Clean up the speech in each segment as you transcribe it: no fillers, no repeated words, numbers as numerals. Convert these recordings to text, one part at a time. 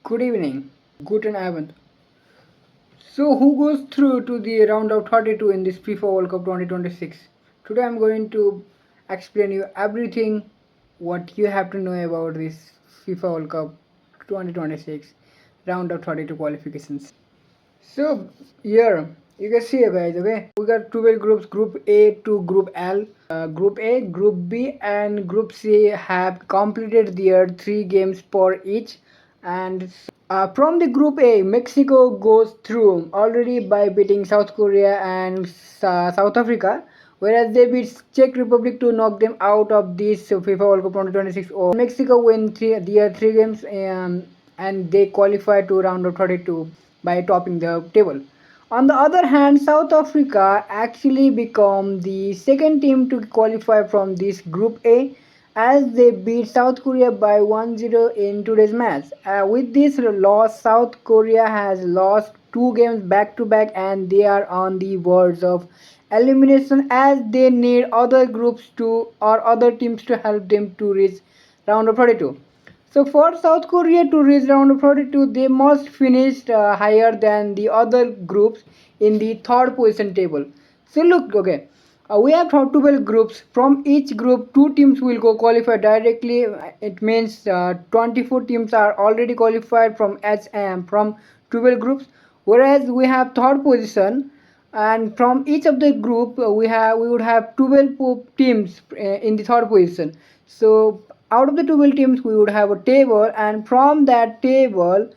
Good evening. Guten Abend. So, who goes through to the round of 32 in this FIFA World Cup 2026? Today, I'm going to explain you everything what you have to know about this FIFA World Cup 2026 round of 32 qualifications. So, here you can see, guys. Okay, we got 12 groups: Group A to Group L. Group A, Group B, and Group C have completed their 3 games for each, and from the Group A, Mexico goes through already by beating South Korea and South Africa, whereas they beat Czech Republic to knock them out of this FIFA World Cup 2026. Mexico win their 3 games, and they qualify to round of 32 by topping the table. On the other hand, South Africa actually become the second team to qualify from this Group A as they beat South Korea by 1-0 in today's match. With this loss, South Korea has lost 2 games back to back and they are on the verge of elimination as they need other groups to or other teams to help them to reach round of 32. So for South Korea to reach round of 32, they must finish higher than the other groups in the third position table. So look, okay, we have 12 groups. From each group, 2 teams will go qualify directly. It means 24 teams are already qualified from from 12 groups. Whereas we have third position, and from each of the group we would have 12 teams in the third position. So out of the 12 teams we would have a table, and from that table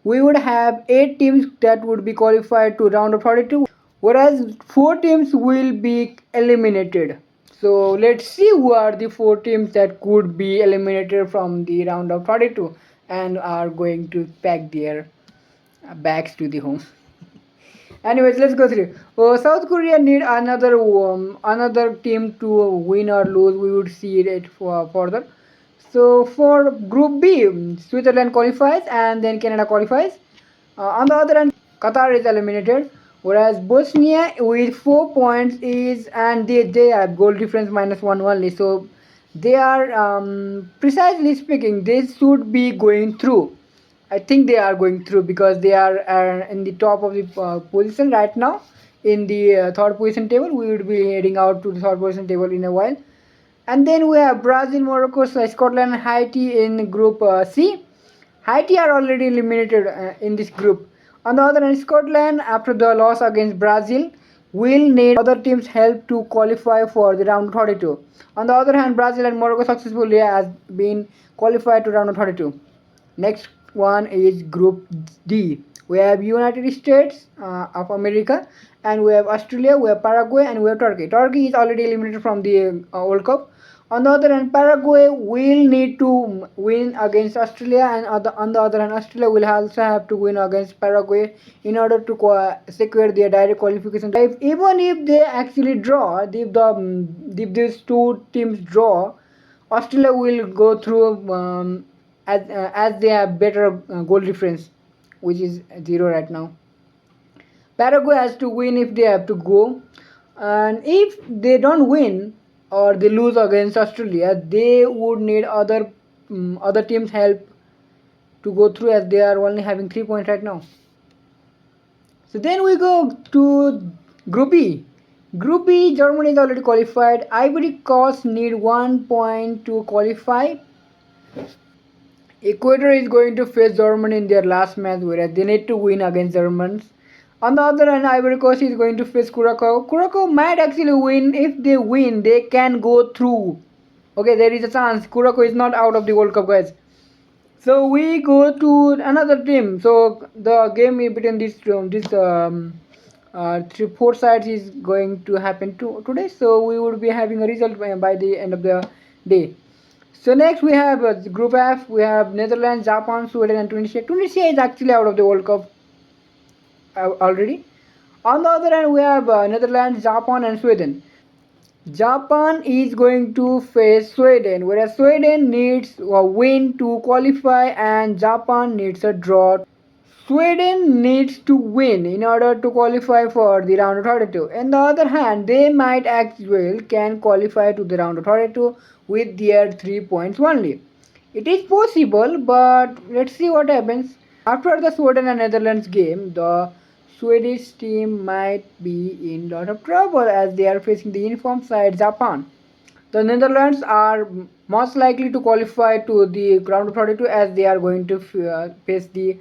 we would have 8 teams that would be qualified to round of 32, whereas 4 teams will be eliminated. So let's see who are the 4 teams that could be eliminated from the round of 32 and are going to pack their bags to the home. Anyways, let's go through. South Korea need another team to win or lose. We would see it for further. So for Group B, Switzerland qualifies and then Canada qualifies. On the other hand, Qatar is eliminated, whereas Bosnia with 4 points is, and they have goal difference -1 only. So they are, precisely speaking, they should be going through. I think they are going through because they are in the top of the position right now in the third position table. We will be heading out to the third position table in a while. And then we have Brazil, Morocco, Scotland, and Haiti in Group C. Haiti are already eliminated in this group. On the other hand, Scotland, after the loss against Brazil, will need other teams' help to qualify for the round 32. On the other hand, Brazil and Morocco successfully has been qualified to round 32. Next one is Group D. We have United States of America, and we have Australia, we have Paraguay, and we have Turkey. Turkey is already eliminated from the World Cup. On the other hand, Paraguay will need to win against Australia, and on the other hand, Australia will also have to win against Paraguay in order to secure their direct qualification. Even if they actually draw, if these 2 teams draw, Australia will go through, as they have better goal difference, which is 0 right now. Paraguay has to win if they have to go, and if they don't win or they lose against Australia, they would need other teams' help to go through as they are only having 3 points right now. So then we go to Group E. Group E, Germany is already qualified. Ivory Coast need 1 point to qualify. Ecuador is going to face Germany in their last match, whereas they need to win against Germans. On the other hand, Ivory Coast is going to face Curacao. Curacao might actually win. If they win, they can go through. Okay, there is a chance. Curacao is not out of the World Cup, guys. So we go to another team. So the game between these 4 sides is going to happen today. So we would be having a result by the end of the day. So next we have Group F. We have Netherlands, Japan, Sweden, and Tunisia. Tunisia is actually out of the World Cup already. On the other hand, we have Netherlands, Japan, and Sweden. Japan is going to face Sweden, whereas Sweden needs a win to qualify and Japan needs a draw. Sweden needs to win in order to qualify for the round of 32. On the other hand, they might as well can qualify to the round of 32 with their 3 points only. It is possible, but let's see what happens. After the Sweden and Netherlands game, the Swedish team might be in lot of trouble as they are facing the uniform side Japan. The Netherlands are most likely to qualify to the round of 32 as they are going to face the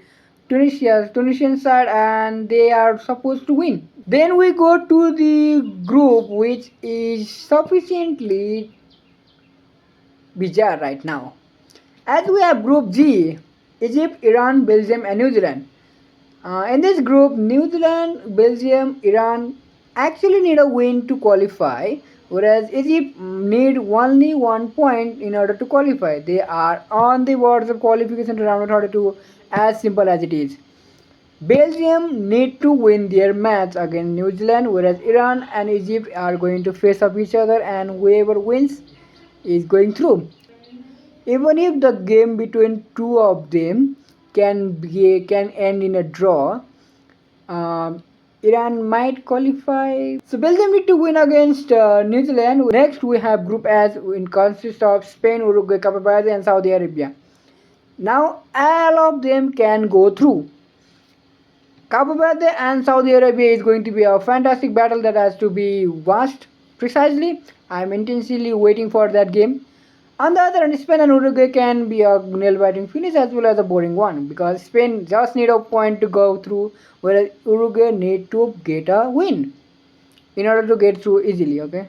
Tunisian side and they are supposed to win. Then we go to the group which is sufficiently bizarre right now. As we have Group G, Egypt, Iran, Belgium, and New Zealand. In this group, New Zealand, Belgium, Iran actually need a win to qualify, whereas Egypt need only 1 point in order to qualify. They are on the verge of qualification to round of 32, as simple as it is. Belgium need to win their match against New Zealand, whereas Iran and Egypt are going to face up each other, and whoever wins is going through. Even if the game between two of them can end in a draw, Iran might qualify. So Belgium need to win against New Zealand. Next we have Group S, in consists of Spain, Uruguay, Cape Verde, and Saudi Arabia. Now all of them can go through. Cape Verde and Saudi Arabia is going to be a fantastic battle that has to be watched precisely. I am intensely waiting for that game. On the other hand, Spain and Uruguay can be a nail-biting finish as well as a boring one because Spain just need a point to go through, whereas Uruguay need to get a win in order to get through easily. Okay.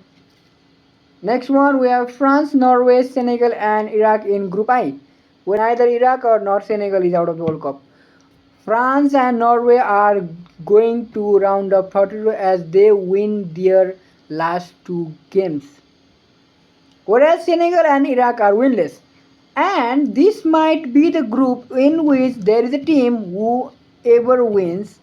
Next one we have France, Norway, Senegal, and Iraq in Group I, where neither Iraq or nor Senegal is out of the World Cup. France and Norway are going to round up 32 as they win their last two games, whereas Senegal and Iraq are winless. And this might be the group in which there is a team whoever wins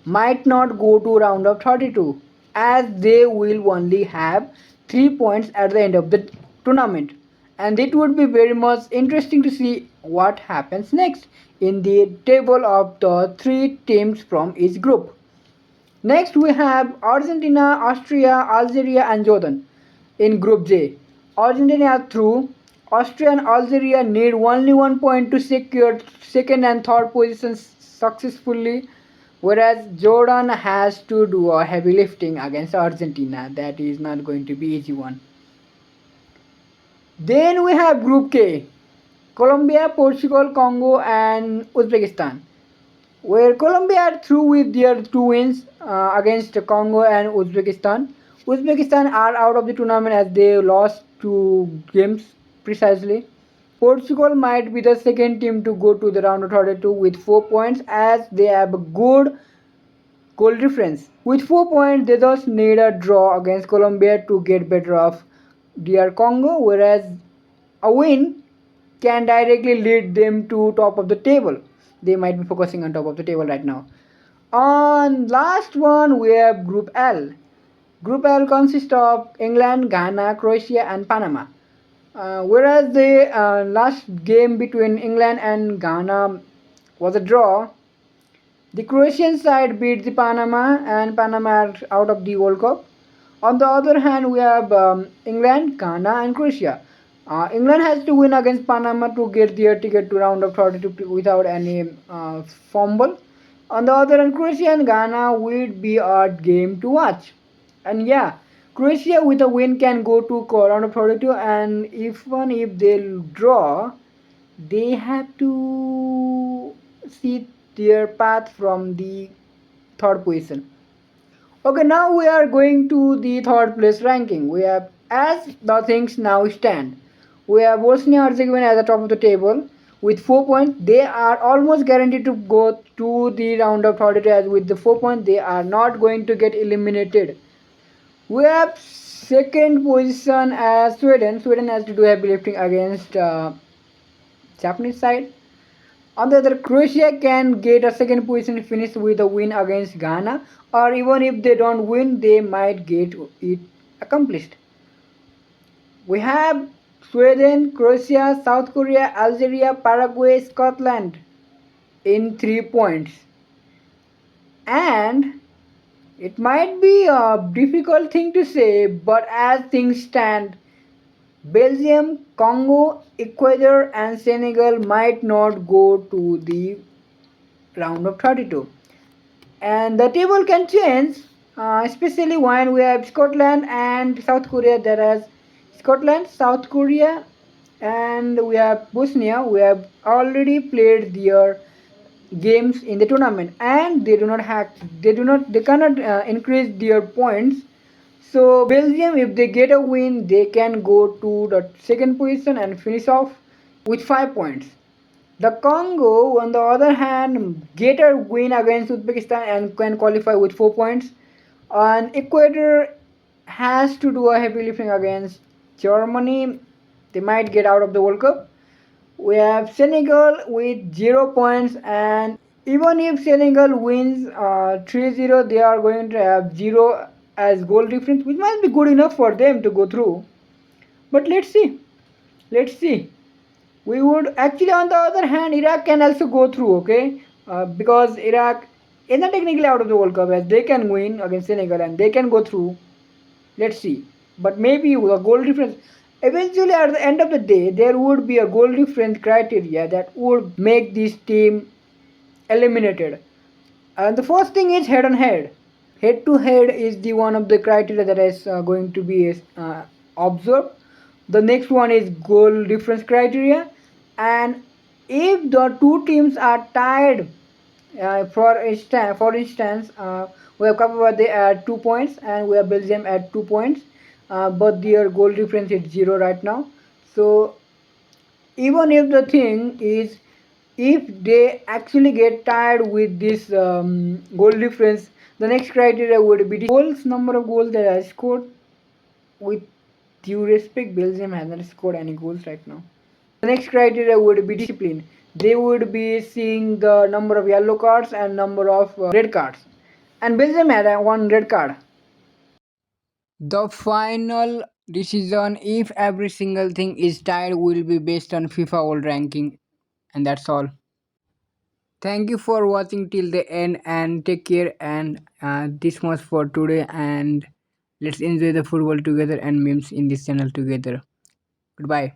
might not go to round of 32 as they will only have 3 points at the end of the tournament. And it would be very much interesting to see what happens next in the table of the three teams from each group. Next we have Argentina, Austria, Algeria, and Jordan in Group J. Argentina are through. Austria and Algeria need only 1 point to secure second and third positions successfully, whereas Jordan has to do a heavy lifting against Argentina. That is not going to be easy one. Then we have Group K, Colombia, Portugal, Congo, and Uzbekistan, where Colombia are through with their two wins against Congo and Uzbekistan. Uzbekistan are out of the tournament as they lost two games precisely. Portugal might be the second team to go to the round of 32 with 4 points as they have a good goal difference. With 4 points, they just need a draw against Colombia to get better off DR Congo, whereas a win can directly lead them to top of the table. They might be focusing on top of the table right now. On last one, we have Group L. Group L consists of England, Ghana, Croatia, and Panama. Whereas the last game between England and Ghana was a draw, the Croatian side beat the Panama, and Panama are out of the World Cup. On the other hand, we have England, Ghana, and Croatia. England has to win against Panama to get their ticket to round of 32 without any fumble. On the other hand, Croatia and Ghana would be a game to watch. And yeah, Croatia with a win can go to round of 32, and even if they draw, they have to see their path from the third position. Okay, now we are going to the third place ranking. We have, as the things now stand, we have Bosnia Herzegovina at the top of the table with 4 points. They are almost guaranteed to go to the round of 32 as with the 4 points they are not going to get eliminated. We have second position as Sweden. Sweden has to do heavy lifting against Japanese side. On the other, Croatia can get a second position finish with a win against Ghana, or even if they don't win, they might get it accomplished. We have Sweden, Croatia, South Korea, Algeria, Paraguay, Scotland in 3 points. And it might be a difficult thing to say, but as things stand, Belgium, Congo, Ecuador, and Senegal might not go to the round of 32. And the table can change, especially when we have Scotland and South Korea. There is Scotland, South Korea, and we have Bosnia. We have already played their games in the tournament, and they cannot increase their points. So Belgium, if they get a win, they can go to the second position and finish off with 5 points. The Congo, on the other hand, get a win against Uzbekistan and can qualify with 4 points. And Ecuador has to do a heavy lifting against Germany. They might get out of the World Cup. We have Senegal with 0 points, and even if Senegal wins 3-0, they are going to have 0 as goal difference, which might be good enough for them to go through. But let's see. Let's see. We would actually, on the other hand, Iraq can also go through, okay? Because Iraq is not technically out of the World Cup, as they can win against Senegal and they can go through. Let's see. But maybe a goal difference. Eventually, at the end of the day, there would be a goal difference criteria that would make this team eliminated. And the first thing is head on head. Head to head is the one of the criteria that is going to be observed. The next one is goal difference criteria, and if the two teams are tied, for instance, we have Cape Verde at 2 points and we have Belgium at 2 points, but their goal difference is 0 right now. So even if the thing is, if they actually get tired with this goal difference, the next criteria would be the goals, number of goals that are scored. With due respect, Belgium has not scored any goals right now. The next criteria would be discipline. They would be seeing the number of yellow cards and number of red cards, and Belgium had one red card. The final decision, if every single thing is tied, will be based on FIFA World Ranking, and that's all. Thank you for watching till the end, and take care. And this much for today. And let's enjoy the football together and memes in this channel together. Goodbye.